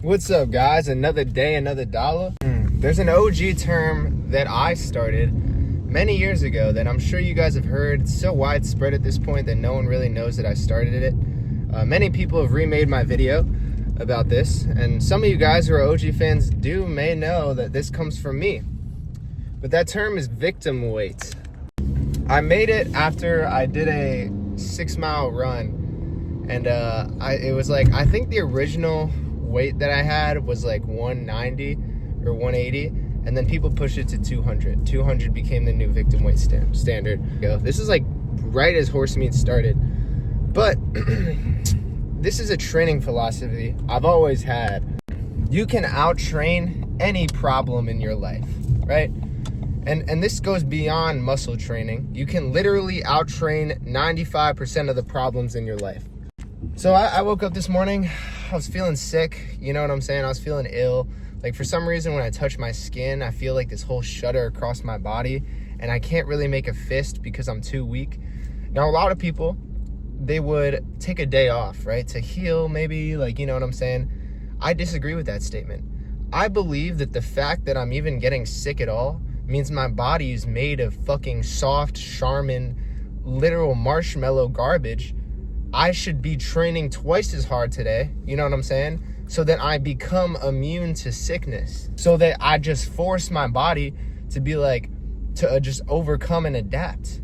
What's up, guys? Another day, another dollar. There's an OG term that I started many years ago that I'm sure you guys have heard. It's so widespread at this point that no one really knows that I started it. Many people have remade my video about this, and some of you guys who are OG fans may know that this comes from me. But that term is victim weight. I made it after I did a 6-mile run, and it was like, I think the original weight that I had was like 190 or 180, and then people pushed it to 200. 200 became the new victim weight standard. This is like right as Horsemeet started, but this is a training philosophy I've always had. You can out-train any problem in your life, right? And this goes beyond muscle training. You can literally out-train 95% of the problems in your life. So I woke up this morning, I was feeling sick, you know what I'm saying? I was feeling ill. Like, for some reason, when I touch my skin, I feel like this whole shudder across my body, and I can't really make a fist because I'm too weak. Now, a lot of people, they would take a day off, right, to heal, maybe, like, you know what I'm saying? I disagree with that statement. I believe that the fact that I'm even getting sick at all means my body is made of fucking soft, Charmin, literal marshmallow garbage. I should be training twice as hard today, you know what I'm saying? So that I become immune to sickness. So that I just force my body to be like, to just overcome and adapt.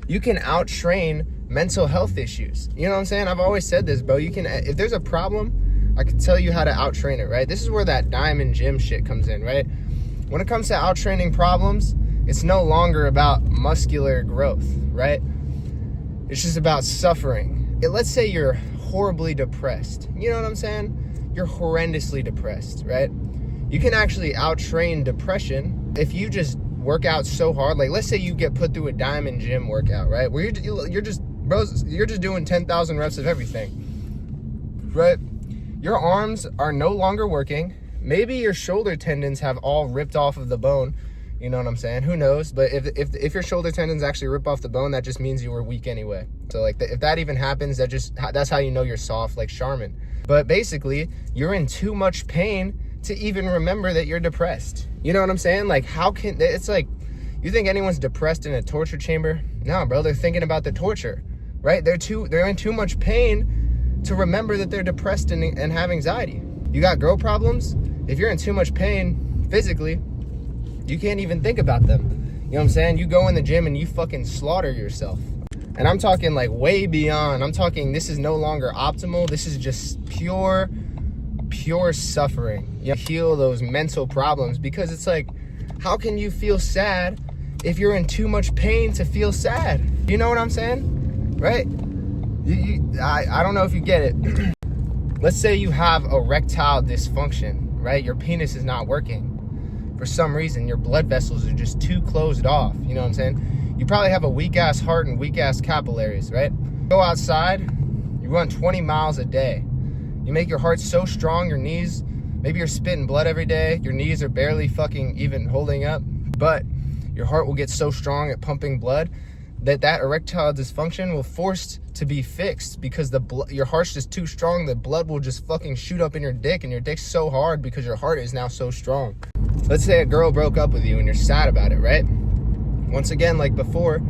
You can out-train mental health issues. You know what I'm saying? I've always said this, bro. You can, if there's a problem, I can tell you how to out-train it, right? This is where that diamond gym shit comes in, right? When it comes to out-training problems, it's no longer about muscular growth, right? It's just about suffering. Let's say you're horribly depressed. You know what I'm saying? You're horrendously depressed, right? You can actually out-train depression if you just work out so hard. Like, let's say you get put through a diamond gym workout, right? Where you're just doing 10,000 reps of everything, right? Your arms are no longer working. Maybe your shoulder tendons have all ripped off of the bone. You know what I'm saying? Who knows? But if your shoulder tendons actually rip off the bone, that just means you were weak anyway. So like, if that even happens, that's how you know you're soft, like Charmin. But basically, you're in too much pain to even remember that you're depressed. You know what I'm saying? Like, it's like, you think anyone's depressed in a torture chamber? No, bro, they're thinking about the torture, right? They're in too much pain to remember that they're depressed and have anxiety. You got girl problems? If you're in too much pain physically, you can't even think about them. You know what I'm saying? You go in the gym and you fucking slaughter yourself. And I'm talking like way beyond. I'm talking, this is no longer optimal. This is just pure suffering. You heal those mental problems, because it's like, how can you feel sad if you're in too much pain to feel sad? You know what I'm saying? Right? I don't know if you get it. Let's say you have erectile dysfunction, right? Your penis is not working. For some reason, your blood vessels are just too closed off. You know what I'm saying? You probably have a weak-ass heart and weak-ass capillaries, right? Go outside, you run 20 miles a day. You make your heart so strong, your knees, maybe you're spitting blood every day, your knees are barely fucking even holding up, but your heart will get so strong at pumping blood that erectile dysfunction will force to be fixed, because your heart's just too strong. The blood will just fucking shoot up in your dick, and your dick's so hard because your heart is now so strong. Let's say a girl broke up with you and you're sad about it, right? Once again, like before,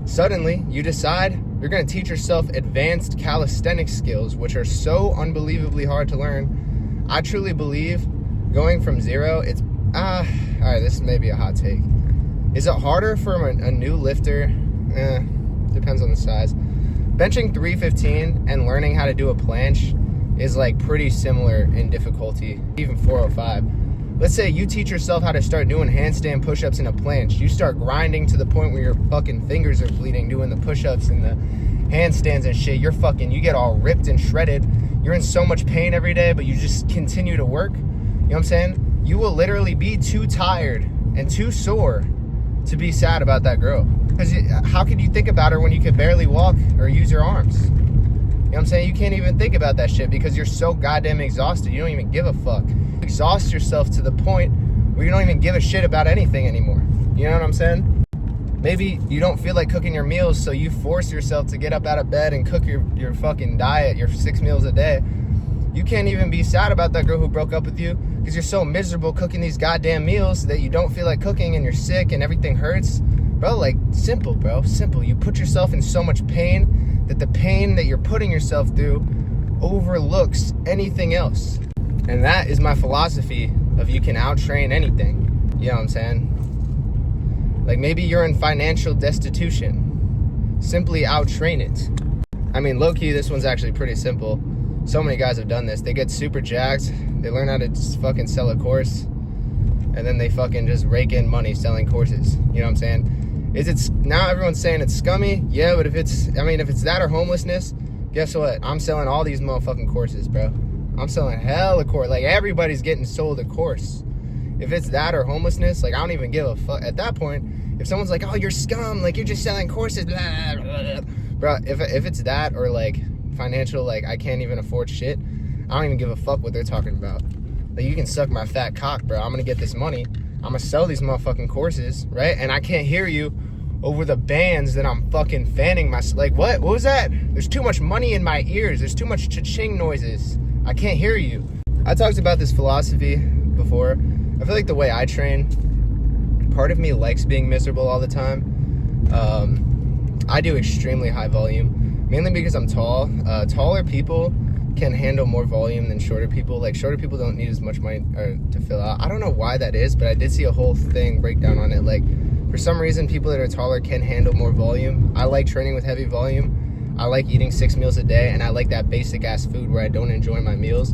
suddenly you decide you're gonna teach yourself advanced calisthenic skills, which are so unbelievably hard to learn. I truly believe going from zero, it's, all right, this may be a hot take. Is it harder for a new lifter? Depends on the size. Benching 315 and learning how to do a planche is like pretty similar in difficulty, even 405. Let's say you teach yourself how to start doing handstand push-ups in a planche. You start grinding to the point where your fucking fingers are bleeding doing the push-ups and the handstands and shit. You get all ripped and shredded. You're in so much pain every day, but you just continue to work. You know what I'm saying? You will literally be too tired and too sore to be sad about that girl. Because how could you think about her when you could barely walk or use your arms? You know what I'm saying? You can't even think about that shit because you're so goddamn exhausted. You don't even give a fuck. Exhaust yourself to the point where you don't even give a shit about anything anymore. You know what I'm saying? Maybe you don't feel like cooking your meals, so you force yourself to get up out of bed and cook your fucking diet, your 6 meals a day. You can't even be sad about that girl who broke up with you because you're so miserable cooking these goddamn meals that you don't feel like cooking and you're sick and everything hurts. Bro, like, simple, bro, simple. You put yourself in so much pain that the pain that you're putting yourself through overlooks anything else. And that is my philosophy of you can out-train anything. You know what I'm saying? Like, maybe you're in financial destitution. Simply out-train it. I mean, low-key, this one's actually pretty simple. So many guys have done this. They get super jacked. They learn how to just fucking sell a course. And then they fucking just rake in money selling courses. You know what I'm saying? Now everyone's saying it's scummy. Yeah, but if it's that or homelessness, guess what? I'm selling all these motherfucking courses, bro. I'm selling hella course. Like, everybody's getting sold a course. If it's that or homelessness, like, I don't even give a fuck. At that point, if someone's like, oh, you're scum, like, you're just selling courses, blah, blah, blah. Bro, if it's that or, like, financial, like, I can't even afford shit, I don't even give a fuck what they're talking about. Like, you can suck my fat cock, bro. I'm gonna get this money. I'm gonna sell these motherfucking courses, right? And I can't hear you over the bands that I'm fucking fanning my... Like, what? What was that? There's too much money in my ears. There's too much cha-ching noises. I can't hear you. I talked about this philosophy before. I feel like the way I train, part of me likes being miserable all the time. I do extremely high volume, mainly because I'm tall. Taller people can handle more volume than shorter people. Like, shorter people don't need as much money to fill out. I don't know why that is, but I did see a whole thing breakdown on it. Like, for some reason, people that are taller can handle more volume. I like training with heavy volume. I like eating 6 meals a day, and I like that basic ass food where I don't enjoy my meals.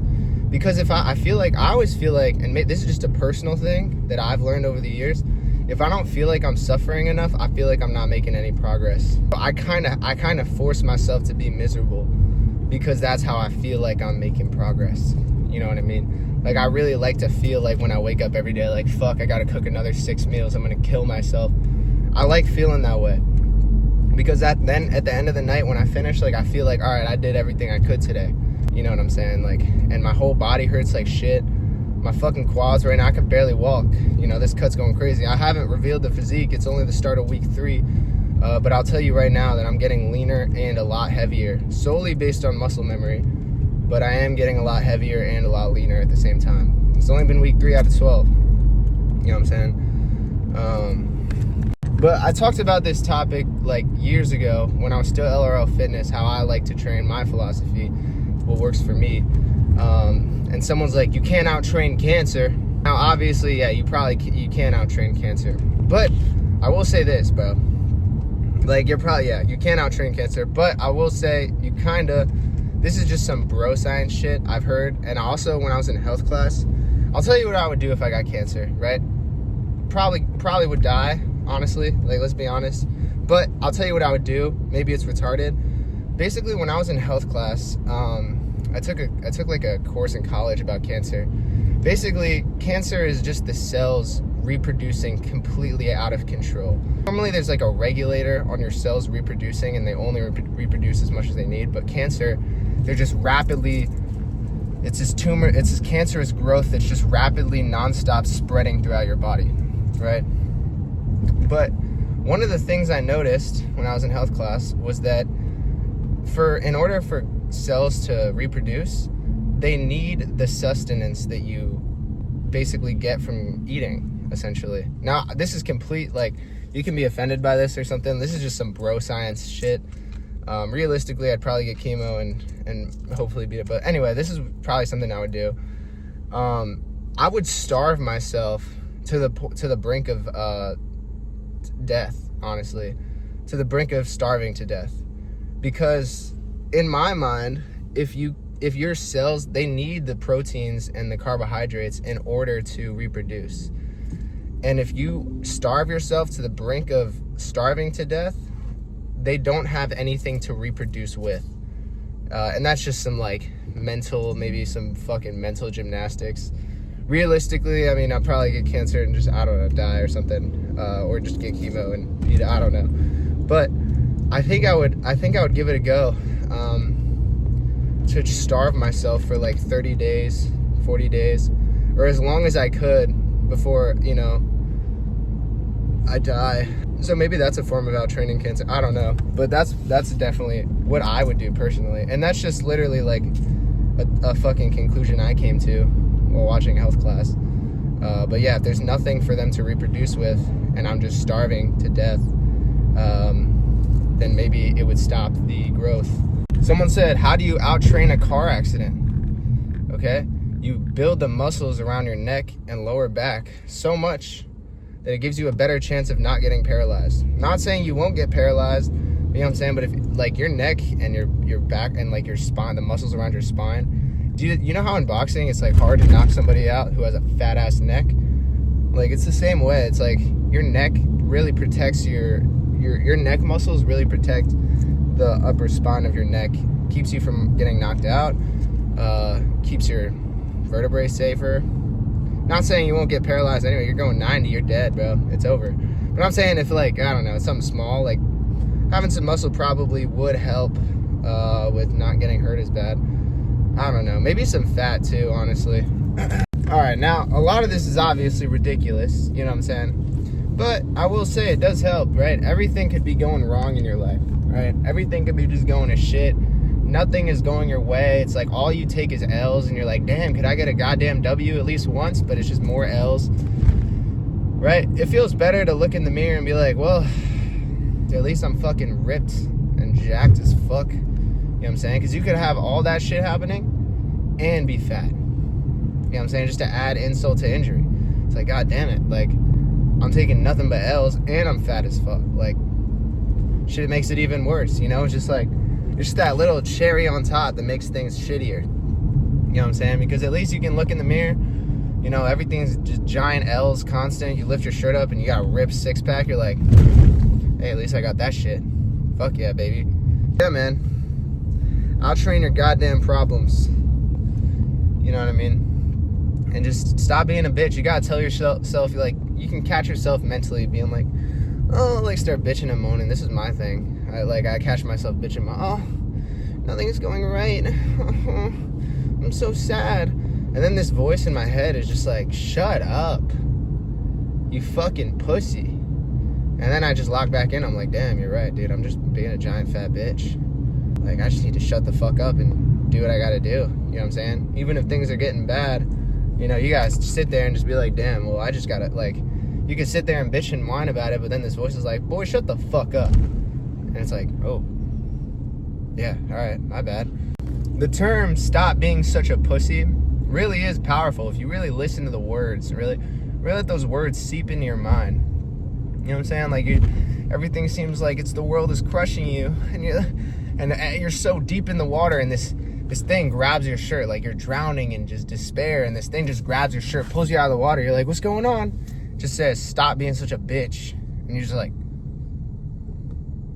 Because if I always feel like, and this is just a personal thing that I've learned over the years, if I don't feel like I'm suffering enough, I feel like I'm not making any progress. I kind of force myself to be miserable because that's how I feel like I'm making progress. You know what I mean? Like, I really like to feel like when I wake up every day, like, fuck, I gotta cook another 6 meals. I'm gonna kill myself. I like feeling that way. Because then at the end of the night when I finish, like, I feel like, all right, I did everything I could today. You know what I'm saying? Like, and my whole body hurts like shit. My fucking quads right now, I can barely walk. You know, this cut's going crazy. I haven't revealed the physique. It's only the start of week 3. But I'll tell you right now that I'm getting leaner and a lot heavier, solely based on muscle memory. But I am getting a lot heavier and a lot leaner at the same time. It's only been week 3 out of 12. You know what I'm saying? But I talked about this topic like years ago when I was still LRL Fitness, how I like to train, my philosophy, what works for me. And someone's like, you can't out-train cancer. Now, obviously, yeah, you can out-train cancer. But I will say this, bro. Like, you can out-train cancer. But I will say, this is just some bro science shit I've heard. And also, when I was in health class, I'll tell you what I would do if I got cancer, right? Probably would die, honestly. Like, let's be honest. But I'll tell you what I would do. Maybe it's retarded. Basically, when I was in health class, I took like a course in college about cancer. Basically, cancer is just the cells reproducing completely out of control. Normally, there's like a regulator on your cells reproducing, and they only reproduce as much as they need. But cancer, they're just rapidly. It's this tumor. It's this cancerous growth that's just rapidly, nonstop spreading throughout your body, right? But one of the things I noticed when I was in health class was that in order for cells to reproduce, they need the sustenance that you basically get from eating, essentially. Now, this is complete, like, you can be offended by this or something. This is just some bro science shit. Realistically, I'd probably get chemo and hopefully beat it. But anyway, this is probably something I would do. I would starve myself to the brink of death, honestly. To the brink of starving to death. Because in my mind, if your cells, they need the proteins and the carbohydrates in order to reproduce. And if you starve yourself to the brink of starving to death, they don't have anything to reproduce with. And that's just some like maybe some fucking mental gymnastics. Realistically, I mean, I'll probably get cancer and just, I don't know, die or something, or just get chemo and beat it. I don't know. But I think I would give it a go. To starve myself for like 30 days, 40 days, or as long as I could before, you know, I die. So maybe that's a form of out-training cancer. I don't know. But that's definitely what I would do personally. And that's just literally like a fucking conclusion I came to while watching health class. But yeah, if there's nothing for them to reproduce with and I'm just starving to death, then maybe it would stop the growth. Someone said, how do you out-train a car accident? Okay, you build the muscles around your neck and lower back so much that it gives you a better chance of not getting paralyzed. Not saying you won't get paralyzed, you know what I'm saying? But if like your neck and your back and like your spine, the muscles around your spine, you know how in boxing it's like hard to knock somebody out who has a fat ass neck? Like it's the same way. It's like your neck really protects your neck muscles really protect the upper spine of your neck, keeps you from getting knocked out, keeps your vertebrae safer. Not saying you won't get paralyzed anyway. You're going 90, you're dead, bro. It's over. But I'm saying if like, I don't know, something small, like having some muscle probably would help with not getting hurt as bad. I don't know, maybe some fat too, honestly. All right, now a lot of this is obviously ridiculous, you know what I'm saying? But I will say it does help, right? Everything could be going wrong in your life, right? Everything could be just going to shit. Nothing is going your way. It's like all you take is L's and you're like, damn, could I get a goddamn W at least once? But it's just more L's, right? It feels better to look in the mirror and be like, well, at least I'm fucking ripped and jacked as fuck. You know what I'm saying? Because you could have all that shit happening and be fat. You know what I'm saying? Just to add insult to injury. It's like, god damn it. Like, I'm taking nothing but L's and I'm fat as fuck. Like, shit makes it even worse, you know? It's just like, it's just that little cherry on top that makes things shittier. You know what I'm saying? Because at least you can look in the mirror, you know, everything's just giant L's constant. You lift your shirt up and you got a ripped six pack. You're like, hey, at least I got that shit. Fuck yeah, baby. Yeah, man. I'll train your goddamn problems. You know what I mean? And just stop being a bitch. You gotta tell yourself, like, you can catch yourself mentally being like, oh, like start bitching and moaning. This is my thing. I catch myself bitching, oh, nothing's going right. I'm so sad. And then this voice in my head is just like, shut up, you fucking pussy. And then I just lock back in. I'm like, damn, you're right, dude. I'm just being a giant fat bitch. Like, I just need to shut the fuck up and do what I gotta do. You know what I'm saying? Even if things are getting bad, you know, you guys sit there and just be like, damn, well, I just gotta, like, you can sit there and bitch and whine about it, but then this voice is like, boy, shut the fuck up. And it's like, oh, yeah, all right, my bad. The term stop being such a pussy really is powerful if you really listen to the words, really let those words seep into your mind. You know what I'm saying? Like, everything seems like the world is crushing you, and you're so deep in the water, and this thing grabs your shirt, like you're drowning in just despair, and this thing just grabs your shirt, pulls you out of the water. You're like, what's going on? Just says, stop being such a bitch. And you're just like,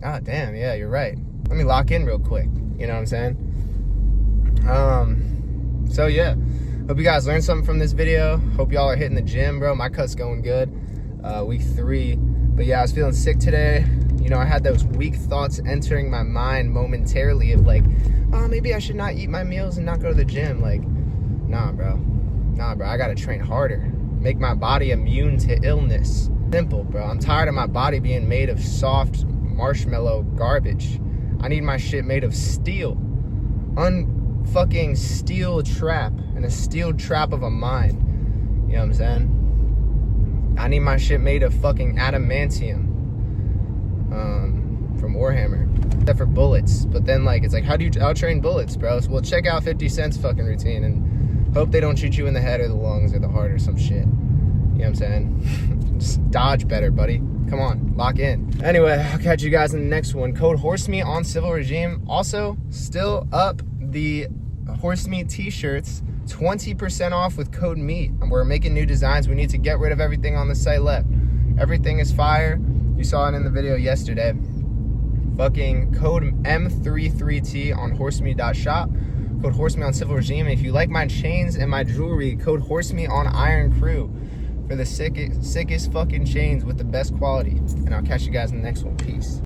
oh, damn, yeah, you're right. Let me lock in real quick. You know what I'm saying? So yeah, hope you guys learned something from this video. Hope y'all are hitting the gym, bro. My cut's going good. Week 3. But yeah, I was feeling sick today. You know, I had those weak thoughts entering my mind momentarily of like, oh, maybe I should not eat my meals and not go to the gym. Like, nah, bro, I gotta train harder. Make my body immune to illness. Simple, bro. I'm tired of my body being made of soft marshmallow garbage. I need my shit made of steel. Unfucking steel trap. And a steel trap of a mind. You know what I'm saying? I need my shit made of fucking adamantium. From Warhammer. Except for bullets. But then, like, it's like, how do you out-train bullets, bro? So, well, check out 50 Cent's fucking routine and hope they don't shoot you in the head or the lungs or the heart or some shit. You know what I'm saying? Just dodge better, buddy. Come on, lock in. Anyway, I'll catch you guys in the next one. Code Horsemeet on Civil Regime. Also, still up the Horsemeet t-shirts. 20% off with code MEAT. And we're making new designs. We need to get rid of everything on the site left. Everything is fire. You saw it in the video yesterday. Fucking code M33T on Horsemeet.shop. Code Horsemeet on Civil Regime. And if you like my chains and my jewelry, code Horsemeet on Iron CRUE for the sickest fucking chains with the best quality. And I'll catch you guys in the next one. Peace.